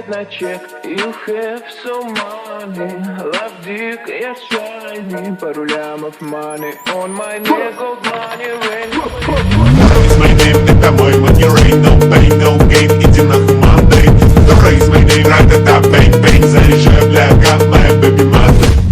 взгляд на чек. You have so money, love dick, я shiny. Пару лямов money on my neck, gold money, rain. Raise my name, это мой money rain. No pain, no gain, иди нахуй Monday. Raise my name, ра-та-та, bang, bang. Заряжаю, бля, как моя baby mother.